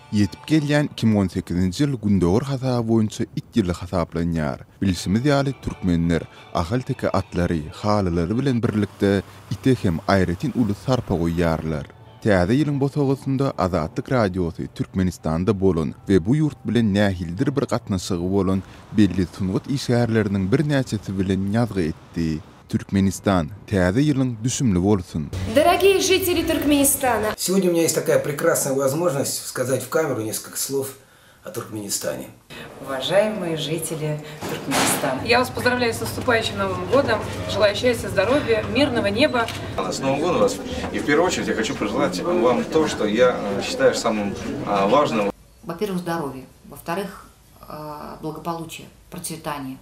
Yetip gelýän 2018-nji ýyl gündöwür hasaby boýunça 2 ýyly hasaplanýar. Bilişimiz ýaly türkmenler ahal teke atlary, halylary bilen birlikde ite hem aýratyn ulus sarpa goýýarlar. Täze ýylyň bosagysynda Azatlyk radiosy Türkmenistanda bolan we bu ýurt bilen nähildir bir gatnaşygy bolan belli sungat işgärleriniň bir näçesi bilen ýazgy etdi. Türкменистан, täze ýylyň düşümli bolsun. Дорогие жители Туркменистана. Сегодня у меня есть такая прекрасная возможность сказать в камеру несколько слов о Туркменистане. Уважаемые жители Туркменистана. Я вас поздравляю с наступающим Новым годом. Желаю счастья, здоровья, мирного неба. С Новым годом вас. И в первую очередь я хочу пожелать вам то, что я считаю самым важным. Во-первых, здоровье. Во-вторых, благополучие, процветание.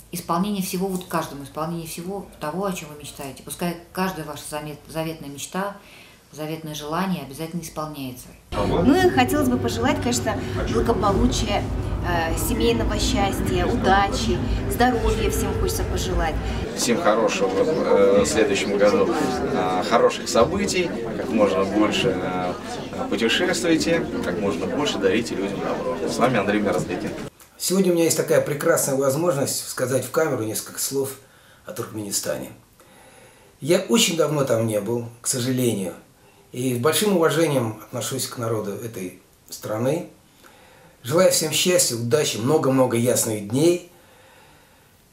Исполнение всего, вот каждому, исполнение всего того, о чем вы мечтаете. Пускай каждая ваша заветная мечта, заветное желание обязательно исполняется. Ну и хотелось бы пожелать, конечно, благополучия, семейного счастья, удачи, здоровья всем хочется пожелать. Всем хорошего в следующем году, хороших событий, как можно больше путешествуйте, как можно больше дарите людям добро. С вами Андрей Мерзликин. Сегодня у меня есть такая прекрасная возможность сказать в камеру несколько слов о Туркменистане. Я очень давно там не был, к сожалению, и с большим уважением отношусь к народу этой страны. Желаю всем счастья, удачи, много-много ясных дней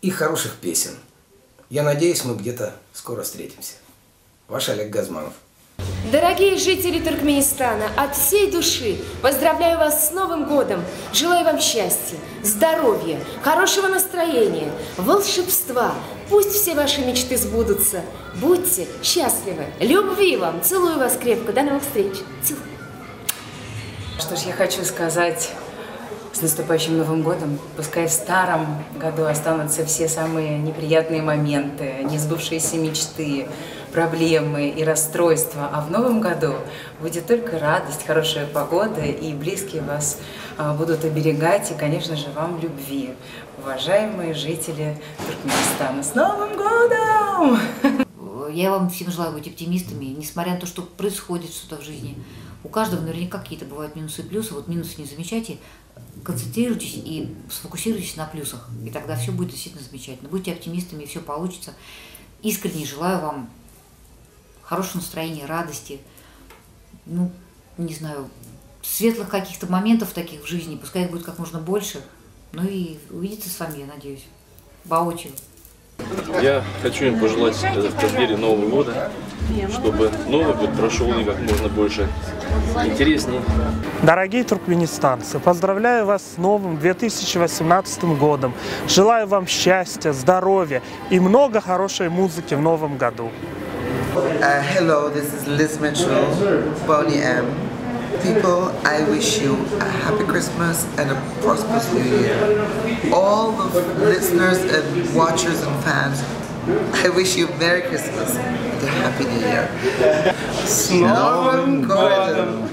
и хороших песен. Я надеюсь, мы где-то скоро встретимся. Ваш Олег Газманов. Дорогие жители Туркменистана, от всей души поздравляю вас с Новым годом. Желаю вам счастья, здоровья, хорошего настроения, волшебства. Пусть все ваши мечты сбудутся. Будьте счастливы. Любви вам. Целую вас крепко. До новых встреч. Целую. Что ж, я хочу сказать с наступающим Новым годом. Пускай в старом году останутся все самые неприятные моменты, несбывшиеся мечты, проблемы и расстройства, а в новом году будет только радость, хорошая погода, и близкие вас будут оберегать, и, конечно же, вам любви. Уважаемые жители Туркменистана, с Новым годом! Я вам всем желаю быть оптимистами, несмотря на то, что происходит что-то в жизни. У каждого наверняка какие-то бывают минусы и плюсы. Вот минусы не замечайте, концентрируйтесь и сфокусируйтесь на плюсах, и тогда все будет действительно замечательно. Будьте оптимистами, и все получится. Искренне желаю вам хорошего настроения, радости, ну, не знаю, светлых каких-то моментов таких в жизни, пускай их будет как можно больше, ну и увидеться с вами, я надеюсь, воочию. Я хочу им пожелать в преддверии Нового года, чтобы Новый год прошел и как можно больше интересней. Дорогие туркменистанцы, поздравляю вас с новым 2018 годом. Желаю вам счастья, здоровья и много хорошей музыки в новом году. Hello, this is Liz Mitchell, Boney M. People, I wish you a happy Christmas and a prosperous New Year. All the listeners and watchers and fans, I wish you Merry Christmas and a Happy New Year. С Новым годом!